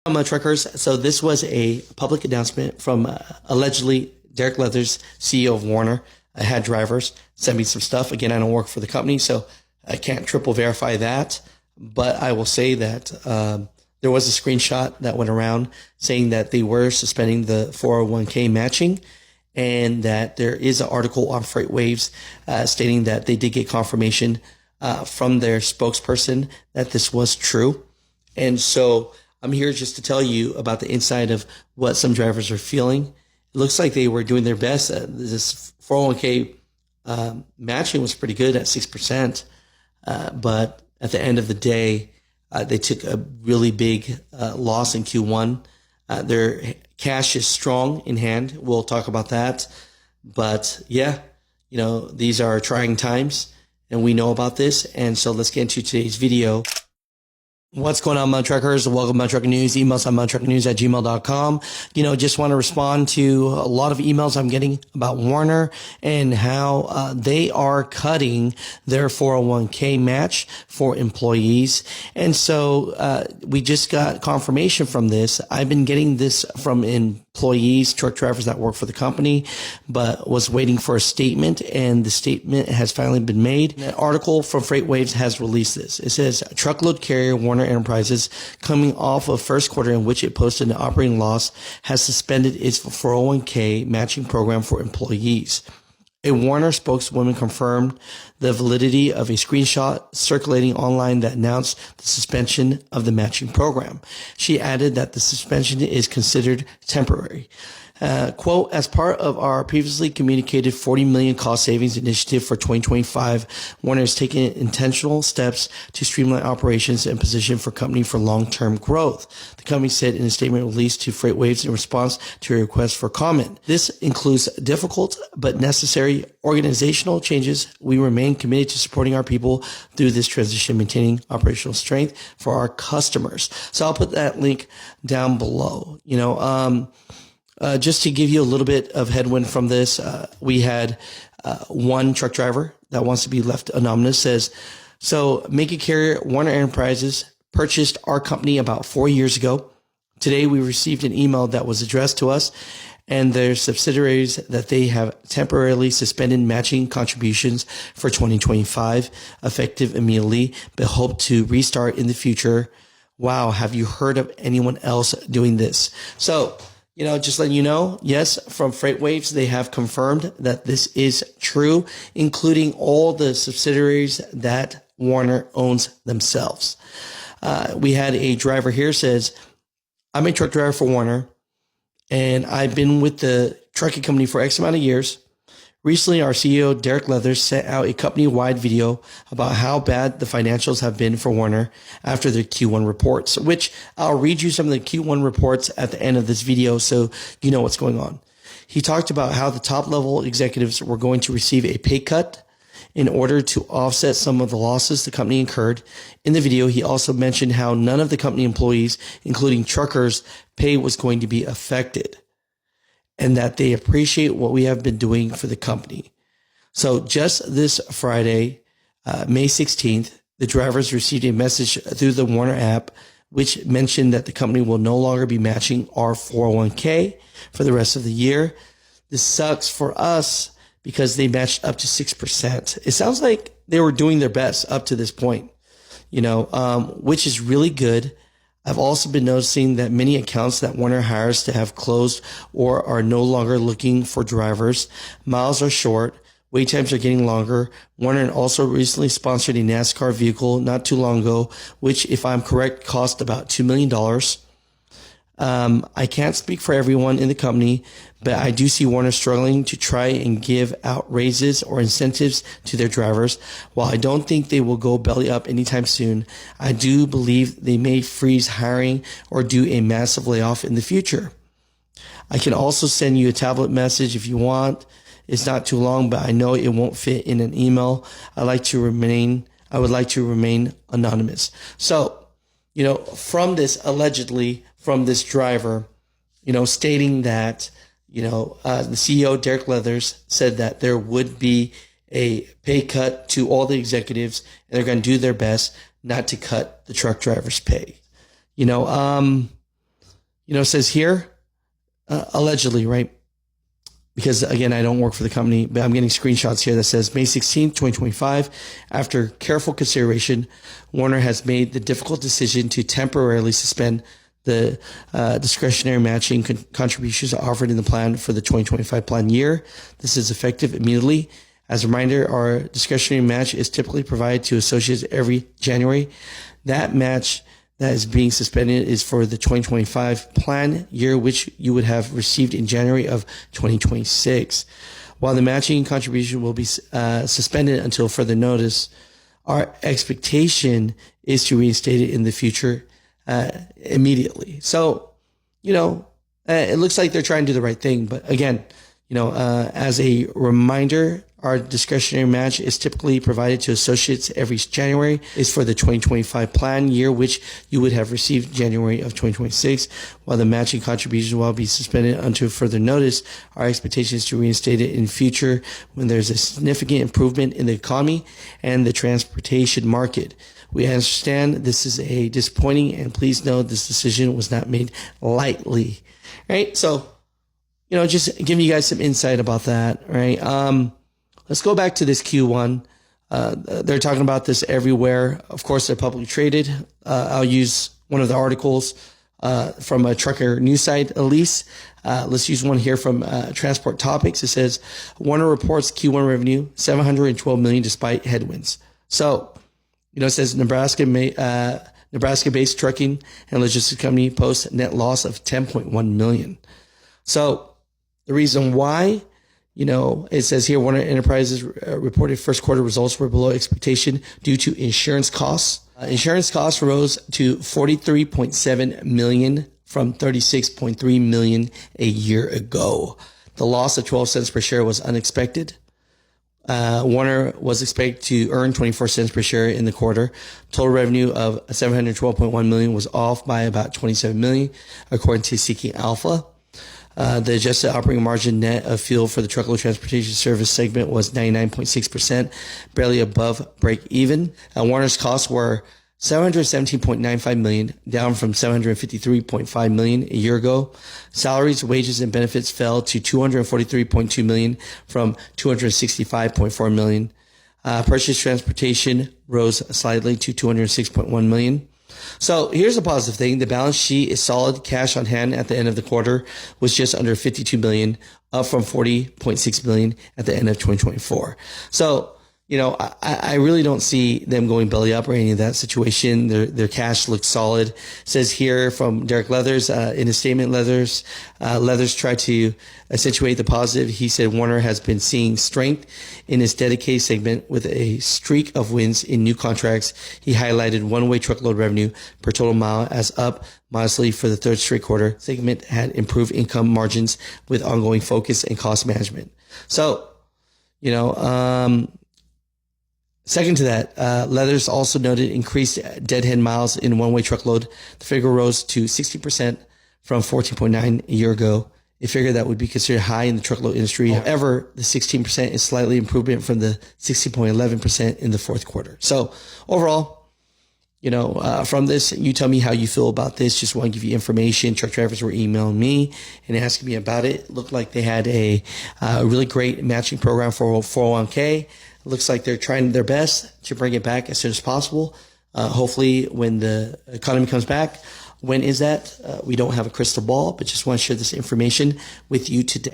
Truckers. So this was a public announcement from allegedly Derek Leathers, CEO of Werner. I had drivers send me some stuff. Again, I don't work for the company, so I can't triple verify that. But I will say that there was a screenshot that went around saying that they were suspending the 401k matching, and that there is an article on FreightWaves stating that they did get confirmation from their spokesperson that this was true. And so I'm here just to tell you about the inside of what some drivers are feeling. It looks like they were doing their best. This 401k matching was pretty good at 6%. But at the end of the day, they took a really big loss in Q1. Their cash is strong in hand. We'll talk about that. But yeah, these are trying times and we know about this. And so let's get into today's video. What's going on, Mud Truckers? Welcome to Mud Trucker News. Emails on mudtruckernews@gmail.com. Just want to respond to a lot of emails I'm getting about Werner and how they are cutting their 401k match for employees. And so we just got confirmation from this. I've been getting this from employees, truck drivers that work for the company, but was waiting for a statement, and the statement has finally been made. An article from FreightWaves has released this. It says, truckload carrier Werner Enterprises, coming off of first quarter in which it posted an operating loss, has suspended its 401k matching program for employees. A Werner spokeswoman confirmed the validity of a screenshot circulating online that announced the suspension of the matching program. She added that the suspension is considered temporary. Quote, as part of our previously communicated $40 million cost savings initiative for 2025, Werner is taking intentional steps to streamline operations and position for company for long-term growth. The company said in a statement released to FreightWaves in response to a request for comment. This includes difficult but necessary organizational changes. We remain committed to supporting our people through this transition, maintaining operational strength for our customers. So I'll put that link down below. Just to give you a little bit of headwind from this, we had one truck driver that wants to be left anonymous says, so Mega Carrier Werner Enterprises purchased our company about 4 years ago. Today we received an email that was addressed to us and their subsidiaries that they have temporarily suspended matching contributions for 2025, effective immediately, but hope to restart in the future. Wow, have you heard of anyone else doing this? So, just letting you know, yes, from FreightWaves, they have confirmed that this is true, including all the subsidiaries that Werner owns themselves. We had a driver here says, I'm a truck driver for Werner, and I've been with the trucking company for X amount of years. Recently, our CEO, Derek Leathers, sent out a company-wide video about how bad the financials have been for Werner after their Q1 reports, which I'll read you some of the Q1 reports at the end of this video so you know what's going on. He talked about how the top-level executives were going to receive a pay cut in order to offset some of the losses the company incurred. In the video, he also mentioned how none of the company employees, including truckers, pay was going to be affected, and that they appreciate what we have been doing for the company. So just this Friday, May 16th, the drivers received a message through the Werner app, which mentioned that the company will no longer be matching our 401k for the rest of the year. This sucks for us because they matched up to 6%. It sounds like they were doing their best up to this point, which is really good. I've also been noticing that many accounts that Werner hires to have closed or are no longer looking for drivers. Miles are short. Wait times are getting longer. Werner also recently sponsored a NASCAR vehicle not too long ago, which, if I'm correct, cost about $2 million. I can't speak for everyone in the company, but I do see Werner struggling to try and give out raises or incentives to their drivers. While I don't think they will go belly up anytime soon, I do believe they may freeze hiring or do a massive layoff in the future. I can also send you a tablet message if you want. It's not too long, but I know it won't fit in an email. I would like to remain anonymous. So, from this, allegedly from this driver, stating that, the CEO, Derek Leathers, said that there would be a pay cut to all the executives and they're going to do their best not to cut the truck driver's pay. It says here, allegedly, right? Because again, I don't work for the company, but I'm getting screenshots here that says May 16th, 2025. After careful consideration, Werner has made the difficult decision to temporarily suspend the discretionary matching contributions offered in the plan for the 2025 plan year. This is effective immediately. As a reminder, our discretionary match is typically provided to associates every January. That match that is being suspended is for the 2025 plan year, which you would have received in January of 2026. While the matching contribution will be suspended until further notice, our expectation is to reinstate it in the future immediately. So, it looks like they're trying to do the right thing. But again, as a reminder, our discretionary match is typically provided to associates every January, is for the 2025 plan year, which you would have received January of 2026. While the matching contribution will be suspended until further notice, our expectation is to reinstate it in future when there's a significant improvement in the economy and the transportation market. We understand this is a disappointing, and please know this decision was not made lightly, right? So, just giving you guys some insight about that, right? Let's go back to this Q1. They're talking about this everywhere. Of course, they're publicly traded. I'll use one of the articles from a trucker news site, Elise. Let's use one here from Transport Topics. It says, Werner reports Q1 revenue, $712 million despite headwinds. So, it says Nebraska-based trucking and logistics company posts net loss of $10.1 million. So the reason why, it says here, Werner Enterprises reported first quarter results were below expectation due to insurance costs. Insurance costs rose to $43.7 million from $36.3 million a year ago. The loss of 12 cents per share was unexpected. Werner was expected to earn 24 cents per share in the quarter. Total revenue of $712.1 million was off by about $27 million, according to Seeking Alpha. The adjusted operating margin net of fuel for the truckload transportation service segment was 99.6%, barely above break even. Werner's costs were $717.95 million, down from $753.5 million a year ago. Salaries, wages, and benefits fell to $243.2 million from $265.4 million. Purchase transportation rose slightly to $206.1 million. So here's a positive thing. The balance sheet is solid. Cash on hand at the end of the quarter was just under $52 million, up from $40.6 million at the end of 2024. So, I really don't see them going belly up or any of that situation. Their cash looks solid. It says here from Derek Leathers, in his statement, Leathers tried to accentuate the positive. He said Werner has been seeing strength in his dedicated segment with a streak of wins in new contracts. He highlighted one-way truckload revenue per total mile as up modestly for the third straight quarter. Segment had improved income margins with ongoing focus and cost management. So, second to that, Leathers also noted increased deadhead miles in one-way truckload. The figure rose to 60% from 14.9 a year ago, a figure that would be considered high in the truckload industry. However, the 16% is slightly improvement from the 16.11% in the fourth quarter. So overall, from this, you tell me how you feel about this. Just want to give you information. Truck drivers were emailing me and asking me about it. It looked like they had a really great matching program for 401k. It looks like they're trying their best to bring it back as soon as possible. Hopefully when the economy comes back. When is that? We don't have a crystal ball, but just want to share this information with you today.